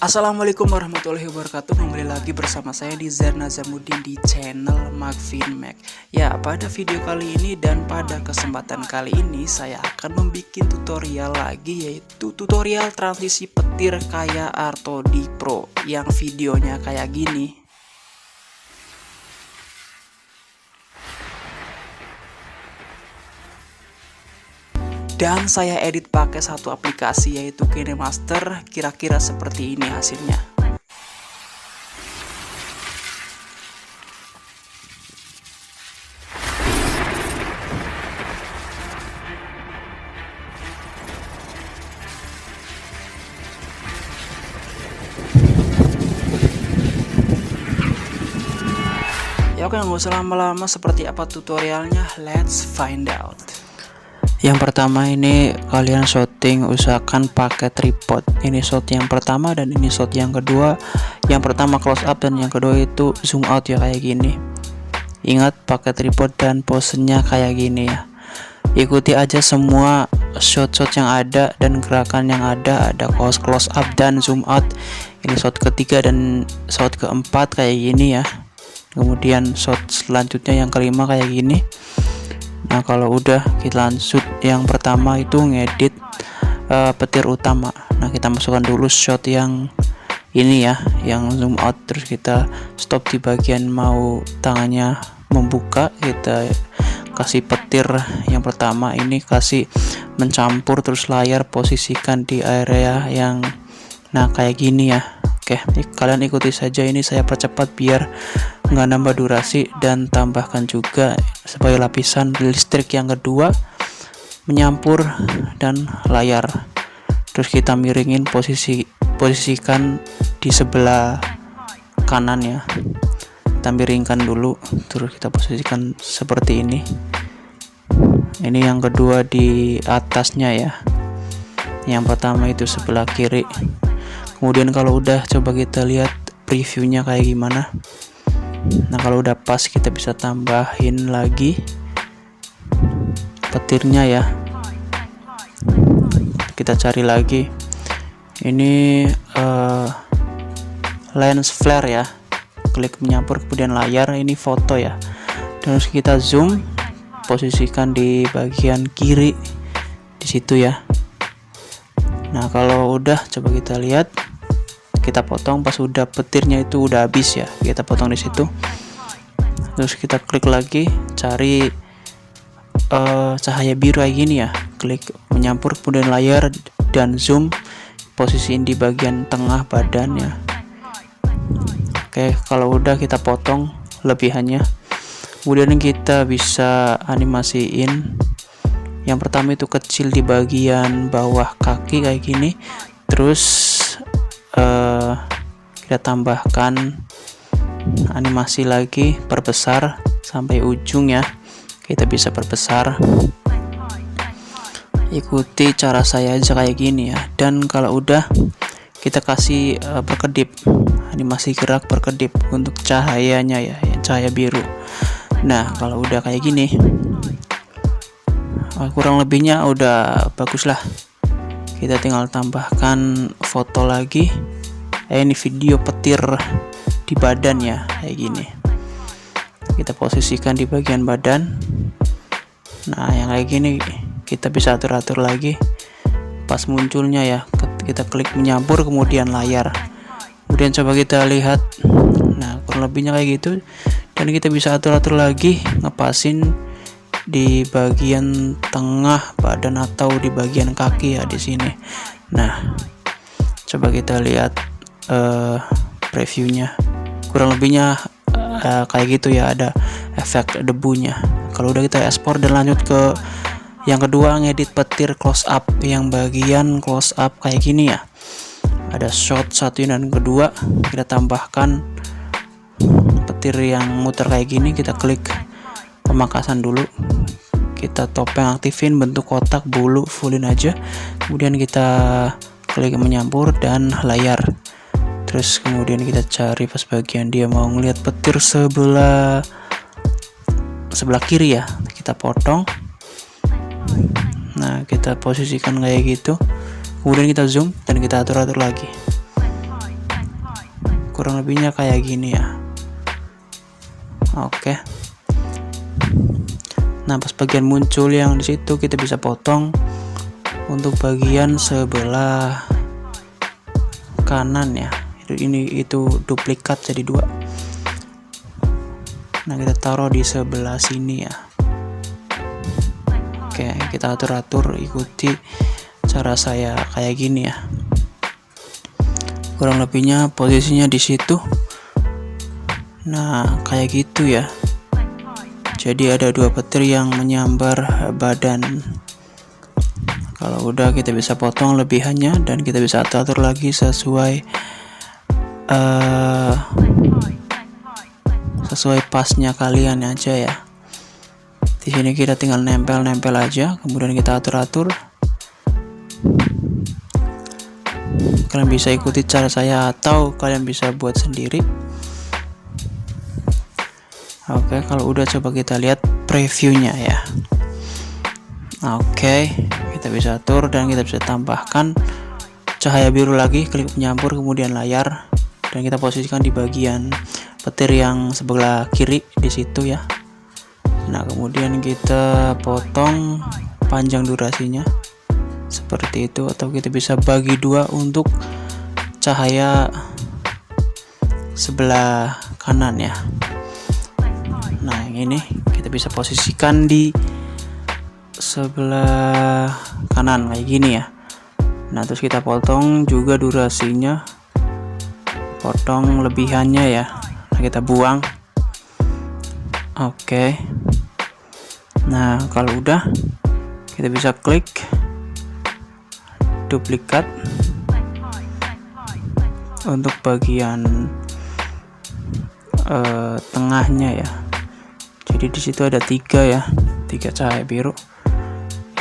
Assalamualaikum warahmatullahi wabarakatuh. Kembali lagi bersama saya di Zarna Zamudin di channel Macvin Mac. Ya, pada video kali ini dan pada kesempatan kali ini saya akan membuat tutorial lagi, yaitu tutorial transisi petir kayak Artodi Pro yang videonya kayak gini. Dan saya edit pakai satu aplikasi yaitu KineMaster. Kira-kira seperti ini hasilnya. Ya oke, nggak usah lama-lama, seperti apa tutorialnya, let's find out. Yang pertama, ini kalian shooting usahakan pakai tripod. Ini shot yang pertama dan ini shot yang kedua. Yang pertama close up dan yang kedua itu zoom out ya, kayak gini. Ingat pakai tripod dan posenya kayak gini ya. Ikuti aja semua shot-shot yang ada dan gerakan yang ada close up dan zoom out. Ini shot ketiga dan shot keempat kayak gini ya. Kemudian shot selanjutnya yang kelima kayak gini. Nah, kalau udah kita lanjut, yang pertama itu ngedit petir utama. Nah, kita masukkan dulu shot yang ini ya, yang zoom out, terus kita stop di bagian mau tangannya membuka, kita kasih petir yang pertama ini, kasih mencampur, terus layar posisikan di area yang kayak gini ya. Oke, kalian ikuti saja, ini saya percepat biar nggak nambah durasi, dan tambahkan juga sebagai lapisan listrik yang kedua, menyampur dan layar. Terus kita miringin posisikan di sebelah kanan ya. Kita miringkan dulu, terus kita posisikan seperti ini. Ini yang kedua di atasnya ya. Yang pertama itu sebelah kiri. Kemudian kalau udah, coba kita lihat previewnya kayak gimana. Nah, kalau udah pas, kita bisa tambahin lagi petirnya ya. Kita cari lagi, ini lens flare ya. Klik menyampur, kemudian layar, ini foto ya. Terus kita zoom, posisikan di bagian kiri di situ ya. Nah, kalau udah, coba kita lihat, kita potong pas udah petirnya itu udah habis ya, kita potong di situ. Terus kita klik lagi, cari cahaya biru kayak gini ya, klik menyampur, kemudian layar dan zoom, posisiin di bagian tengah badannya. Oke, kalau udah kita potong lebihannya. Kemudian kita bisa animasiin. Yang pertama itu kecil di bagian bawah kaki kayak gini, terus kita tambahkan animasi lagi, perbesar sampai ujung ya. Kita bisa perbesar, ikuti cara saya aja kayak gini ya. Dan kalau udah, kita kasih berkedip, animasi gerak berkedip untuk cahayanya ya, cahaya biru. Nah, kalau udah kayak gini, kurang lebihnya udah bagus lah. Kita tinggal tambahkan foto lagi. Ini video petir di badan ya, kayak gini. Kita posisikan di bagian badan. Nah, yang kayak gini kita bisa atur-atur lagi pas munculnya ya. Kita klik menyampur, kemudian layar. Kemudian coba kita lihat. Nah, kurang lebihnya kayak gitu. Dan kita bisa atur-atur lagi, ngepasin di bagian tengah badan atau di bagian kaki ya, di sini. Nah, coba kita lihat previewnya. Kurang lebihnya kayak gitu ya, ada efek debunya. Kalau udah, kita ekspor dan lanjut ke yang kedua, ngedit petir close up. Yang bagian close up kayak gini ya, ada shot satu dan kedua, kita tambahkan petir yang muter kayak gini. Kita klik pemangkasan dulu, kita topeng aktifin, bentuk kotak, bulu fullin aja. Kemudian kita klik menyampur dan layar. Terus kemudian kita cari pas bagian dia mau ngelihat petir sebelah kiri ya, kita potong. Nah, kita posisikan kayak gitu. Kemudian kita zoom dan kita atur-atur lagi. kurang lebihnya kayak gini ya. Oke. Nah, pas bagian muncul yang di situ kita bisa potong untuk bagian sebelah kanan ya. Itu duplikat jadi 2. Nah, kita taruh di sebelah sini ya. Oke, kita atur-atur, ikuti cara saya kayak gini ya. Kurang lebihnya posisinya di situ. Nah, kayak gitu ya. Jadi ada 2 petir yang menyambar badan. Kalau udah kita bisa potong lebihannya dan kita bisa atur lagi sesuai pasnya kalian aja ya. Di sini kita tinggal nempel aja, kemudian kita atur. Kalian bisa ikuti cara saya atau kalian bisa buat sendiri. Oke, kalau udah coba kita lihat previewnya ya. Oke, kita bisa atur dan kita bisa tambahkan cahaya biru lagi, klik penyampur kemudian layar, dan kita posisikan di bagian petir yang sebelah kiri di situ ya. Nah, kemudian kita potong panjang durasinya seperti itu, atau kita bisa bagi 2 untuk cahaya sebelah kanan ya. Nah, yang ini kita bisa posisikan di sebelah kanan kayak gini ya. Nah, terus kita potong juga durasinya, potong lebihannya ya. Nah, kita buang. Oke. Nah, kalau udah kita bisa klik duplikat untuk bagian tengahnya ya. Jadi di situ ada 3 ya, 3 cahaya biru.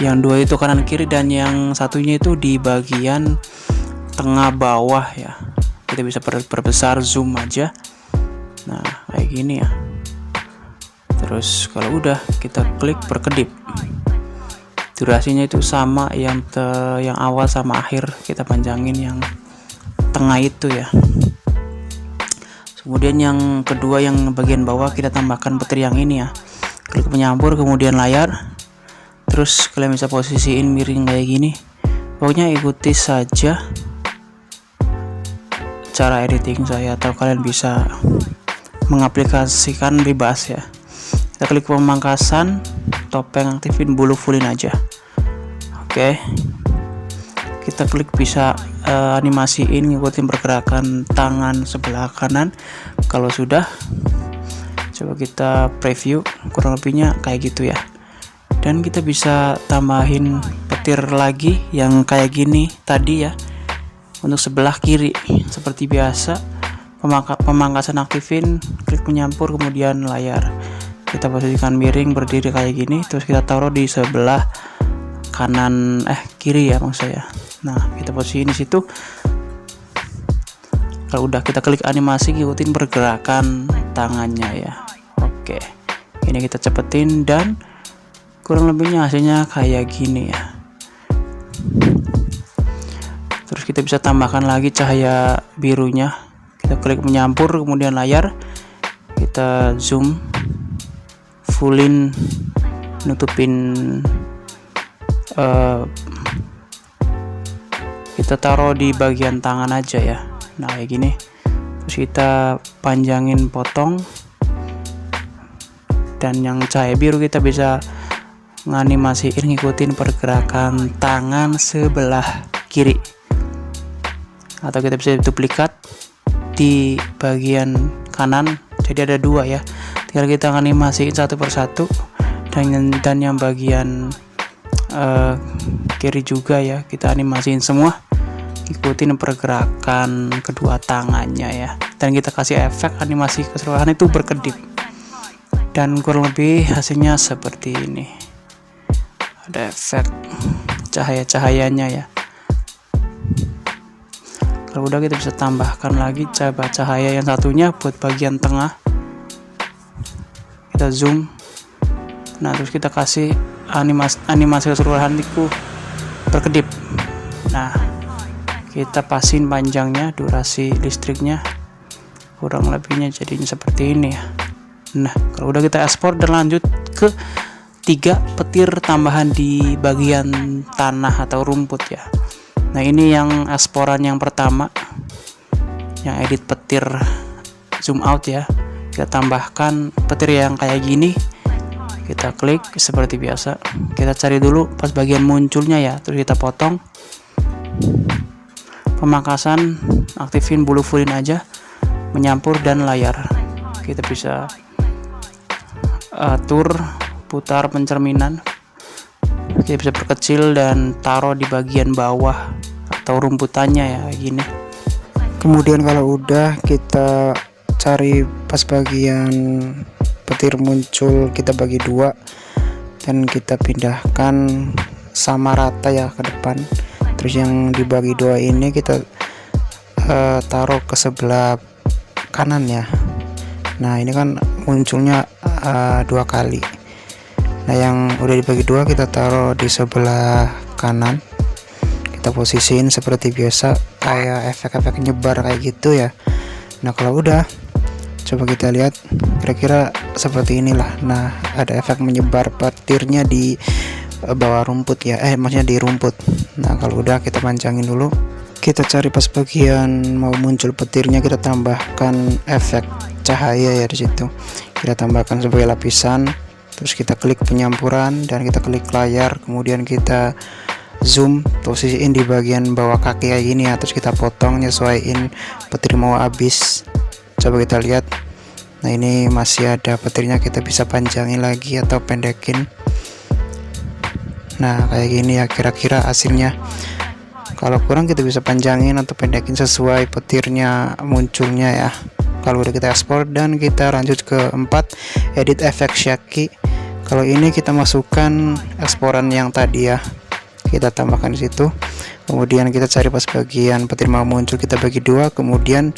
Yang 2 itu kanan kiri dan yang satunya itu di bagian tengah bawah ya. Kita bisa perbesar, zoom aja. Nah, kayak gini ya. Terus kalau udah kita klik perkedip. Durasinya itu sama yang awal sama akhir, kita panjangin yang tengah itu ya. Kemudian yang kedua yang bagian bawah kita tambahkan petir yang ini ya. Klik penyampur kemudian layar. Terus kalian bisa posisiin miring kayak gini. Pokoknya ikuti saja cara editing saya, atau kalian bisa mengaplikasikan bebas ya. Kita klik pemangkasan, topeng aktifin, bulu fullin aja. Oke. Kita klik bisa animasiin, ngikutin pergerakan tangan sebelah kanan. Kalau sudah, coba kita preview, kurang lebihnya kayak gitu ya. Dan kita bisa tambahin petir lagi yang kayak gini tadi ya, untuk sebelah kiri seperti biasa. Pemangkasan aktifin, klik penyampur kemudian layar. Kita posisikan miring berdiri kayak gini, terus kita taruh di sebelah kanan kiri ya maksud saya. Nah, kita posisi di situ. Kalau udah kita klik animasi, ikutin pergerakan tangannya ya. Oke, ini kita cepetin dan kurang lebihnya hasilnya kayak gini ya. Terus kita bisa tambahkan lagi cahaya birunya. Kita klik menyampur kemudian layar, kita zoom, fullin, nutupin, kita taruh di bagian tangan aja ya. Nah, kayak gini. Terus kita panjangin, potong, dan yang cahaya biru kita bisa nganimasiin, ngikutin pergerakan tangan sebelah kiri, atau kita bisa duplikat di bagian kanan. Jadi ada 2 ya, tinggal kita nganimasiin satu persatu. Dan yang bagian kiri juga ya, kita animasiin semua, ikutin pergerakan kedua tangannya ya. Dan kita kasih efek animasi keseluruhan itu berkedip, dan kurang lebih hasilnya seperti ini. Ada efek cahaya-cahayanya ya. Kalau udah kita bisa tambahkan lagi cahaya yang satunya buat bagian tengah. Kita zoom. Nah, terus kita kasih animasi keseluruhan itu berkedip. Nah, kita pasin panjangnya, durasi listriknya. kurang lebihnya jadinya seperti ini ya. Nah, kalau udah kita ekspor dan lanjut ke 3 petir tambahan di bagian tanah atau rumput ya. Nah, ini yang eksporan yang pertama, yang edit petir zoom out ya. Kita tambahkan petir yang kayak gini, kita klik seperti biasa, kita cari dulu pas bagian munculnya ya, terus kita potong. Pemangkasan, aktifin bulu furin aja, menyampur dan layar. Kita bisa atur putar pencerminan, kita bisa perkecil dan taruh di bagian bawah atau rumputannya ya gini. Kemudian kalau udah, kita cari pas bagian petir muncul, kita bagi 2 dan kita pindahkan sama rata ya ke depan. Terus yang dibagi 2 ini kita taruh ke sebelah kanan ya. Nah, ini kan munculnya 2 kali. Nah, yang udah dibagi 2 kita taruh di sebelah kanan, kita posisiin seperti biasa, kayak efek-efek nyebar kayak gitu ya. Nah, kalau udah, coba kita lihat kira-kira seperti inilah. Nah, ada efek menyebar petirnya di bawah rumput ya, maksudnya di rumput. Nah, kalau udah, kita panjangin dulu, kita cari pas bagian mau muncul petirnya, kita tambahkan efek cahaya ya di situ. Kita tambahkan sebagai lapisan, terus kita klik penyampuran dan kita klik layar, kemudian kita zoom, posisiin di bagian bawah kaki kayak gini ya, terus kita potong nyesuaiin petir mau habis. Coba kita lihat. Nah, ini masih ada petirnya, kita bisa panjangin lagi atau pendekin. Nah, kayak gini ya kira-kira hasilnya. Kalau kurang kita bisa panjangin atau pendekin sesuai petirnya munculnya ya. Kalau udah kita ekspor dan kita lanjut ke 4, edit efek shaky. Kalau ini kita masukkan eksporan yang tadi ya, kita tambahkan di situ. Kemudian kita cari pas bagian petir mau muncul, kita bagi 2, kemudian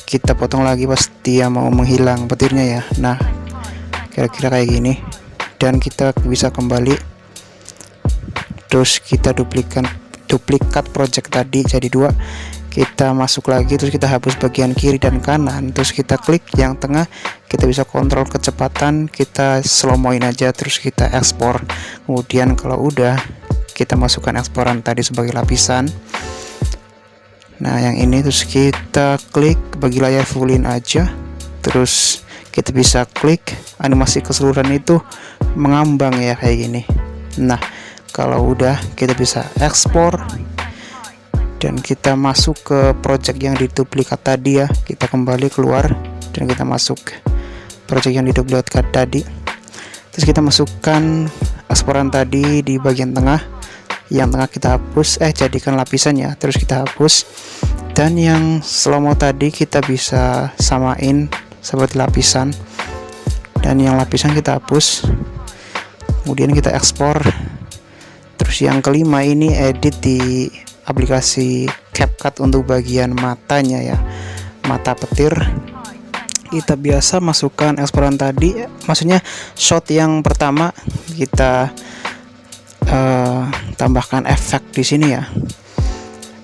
kita potong lagi pas dia mau menghilang petirnya ya. Nah, kira-kira kayak gini, dan kita bisa kembali, terus kita duplikat project tadi jadi 2, kita masuk lagi, terus kita hapus bagian kiri dan kanan, terus kita klik yang tengah, kita bisa kontrol kecepatan, kita slow moin aja, terus kita ekspor. Kemudian kalau udah, kita masukkan eksporan tadi sebagai lapisan. Nah, yang ini terus kita klik bagi layar fullin aja, terus kita bisa klik animasi keseluruhan itu mengambang ya kayak gini. Nah, kalau udah, kita bisa ekspor dan kita masuk ke project yang diduplikat tadi ya. Kita kembali keluar dan kita masuk project yang diduplikat tadi, terus kita masukkan eksporan tadi di bagian tengah. Yang tengah kita hapus, jadikan lapisannya, terus kita hapus. Dan yang slow mo tadi kita bisa samain seperti lapisan, dan yang lapisan kita hapus, kemudian kita ekspor. Terus yang kelima ini edit di aplikasi CapCut untuk bagian matanya ya, mata petir. Kita biasa masukkan eksporan tadi, maksudnya shot yang pertama, kita tambahkan efek di sini ya.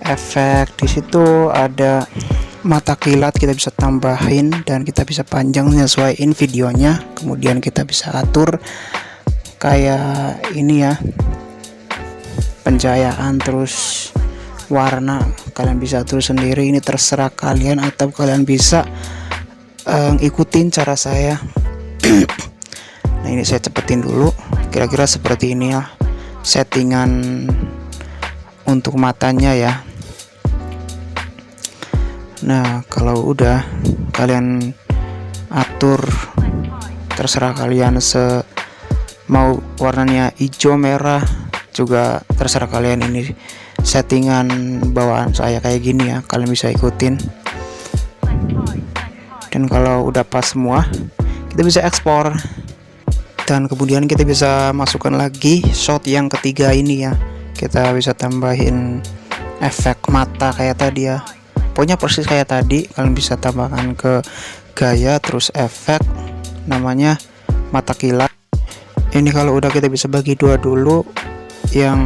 Efek di situ ada mata kilat, kita bisa tambahin dan kita bisa panjang nyesuaiin videonya. Kemudian kita bisa atur kayak ini ya, pencahayaan terus warna, kalian bisa atur sendiri, ini terserah kalian, atau kalian bisa ikutin cara saya. Nah, ini saya cepetin dulu, kira-kira seperti ini ya settingan untuk matanya ya. Nah, kalau udah, kalian atur terserah kalian, mau warnanya hijau, merah juga terserah kalian. Ini settingan bawaan saya kayak gini ya, kalian bisa ikutin. Dan kalau udah pas semua, kita bisa ekspor. Dan kemudian kita bisa masukkan lagi shot yang ketiga ini ya. Kita bisa tambahin efek mata kayak tadi ya, pokoknya persis kayak tadi. Kalian bisa tambahkan ke gaya, terus efek namanya mata kilat. Ini kalau udah, kita bisa bagi 2 dulu. Yang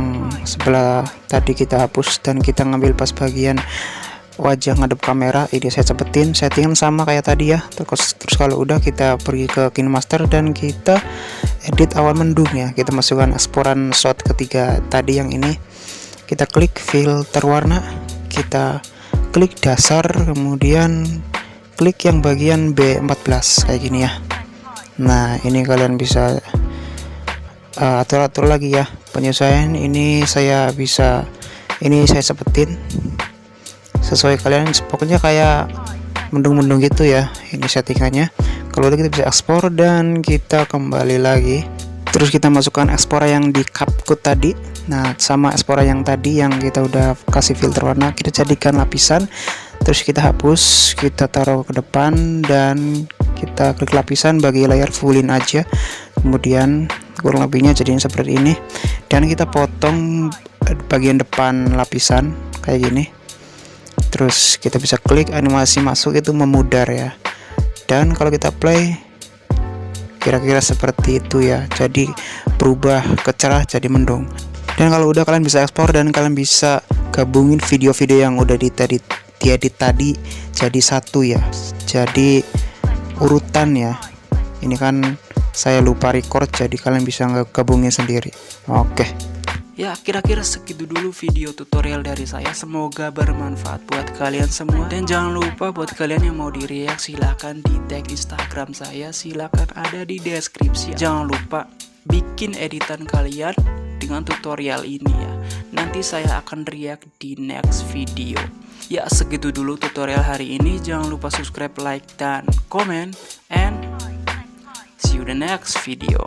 sebelah tadi kita hapus dan kita ngambil pas bagian wajah ngadep kamera. Ini saya cepetin, settingan sama kayak tadi ya. Terus kalau udah kita pergi ke KineMaster dan kita edit awan mendung ya. Kita masukkan eksporan shot ketiga tadi yang ini. Kita klik filter warna, kita klik dasar, kemudian klik yang bagian B14 kayak gini ya. Nah, ini kalian bisa atur-atur lagi ya penyesuaian. Ini saya sepetin sesuai kalian, pokoknya kayak mendung-mendung gitu ya. Ini settingannya. Kalau udah kita bisa ekspor dan kita kembali lagi. Terus kita masukkan ekspor yang di CapCut tadi. Nah, sama ekspor yang tadi yang kita udah kasih filter warna, kita jadikan lapisan. Terus kita hapus, kita taruh ke depan dan kita klik lapisan bagi layar fullin aja. Kemudian kurang lebihnya jadinya seperti ini. Dan kita potong bagian depan lapisan kayak gini. Terus kita bisa klik animasi masuk, itu memudar ya. Dan kalau kita play kira-kira seperti itu ya. Jadi berubah ke cerah jadi mendung. Dan kalau udah, kalian bisa ekspor dan kalian bisa gabungin video-video yang udah diedit tadi jadi satu ya. Jadi urutan ya. Ini kan saya lupa record, jadi kalian bisa gabungin sendiri. Oke. Ya, kira-kira segitu dulu video tutorial dari saya. Semoga bermanfaat buat kalian semua. Dan jangan lupa buat kalian yang mau di-react, silahkan di tag Instagram saya, silahkan ada di deskripsi. Jangan lupa bikin editan kalian dengan tutorial ini ya. Nanti saya akan react di next video. Ya, segitu dulu tutorial hari ini. Jangan lupa subscribe, like, dan comment. And see you the next video.